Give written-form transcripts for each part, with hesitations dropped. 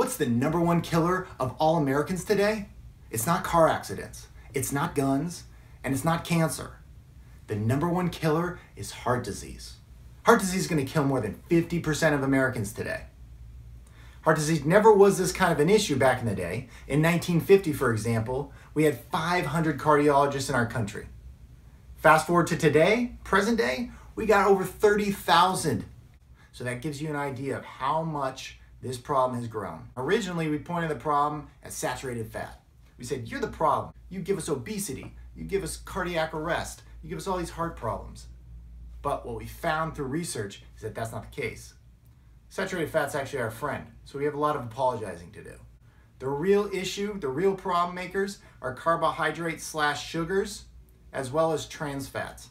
What's the #1 killer of all Americans today? It's not car accidents, it's not guns, and it's not cancer. The #1 killer is heart disease. Heart disease is going to kill more than 50% of Americans today. Heart disease never was this kind of an issue back in the day. In 1950, for example, we had 500 cardiologists in our country. Fast forward to today, present day, we got over 30,000. So that gives you an idea of how much this problem has grown. Originally, we pointed the problem at saturated fat. We said, you're the problem. You give us obesity, you give us cardiac arrest, you give us all these heart problems. But what we found through research is that that's not the case. Saturated fat's actually our friend, so we have a lot of apologizing to do. The real issue, the real problem makers are carbohydrates/sugars, as well as trans fats.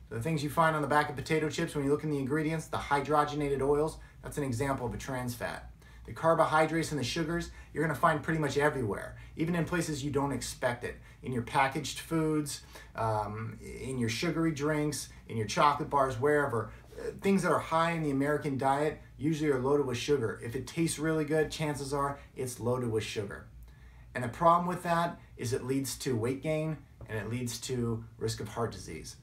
So the things you find on the back of potato chips when you look in the ingredients, the hydrogenated oils, that's an example of a trans fat. The carbohydrates and the sugars, you're going to find pretty much everywhere, even in places you don't expect it. In your packaged foods, in your sugary drinks, in your chocolate bars, wherever. Things that are high in the American diet usually are loaded with sugar. If it tastes really good, chances are it's loaded with sugar. And the problem with that is it leads to weight gain and it leads to risk of heart disease.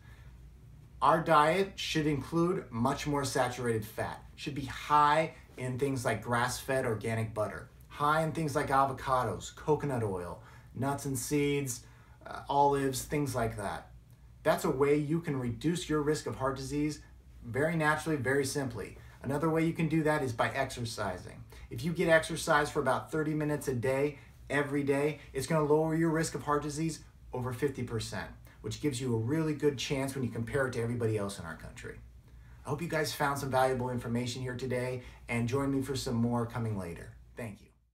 Our diet should include much more saturated fat. Should be high in things like grass-fed organic butter, high in things like avocados, coconut oil, nuts and seeds, olives, things like that. That's a way you can reduce your risk of heart disease very naturally, very simply. Another way you can do that is by exercising. If you get exercise for about 30 minutes a day, every day, it's going to lower your risk of heart disease over 50%, which gives you a really good chance when you compare it to everybody else in our country. I hope you guys found some valuable information here today and join me for some more coming later.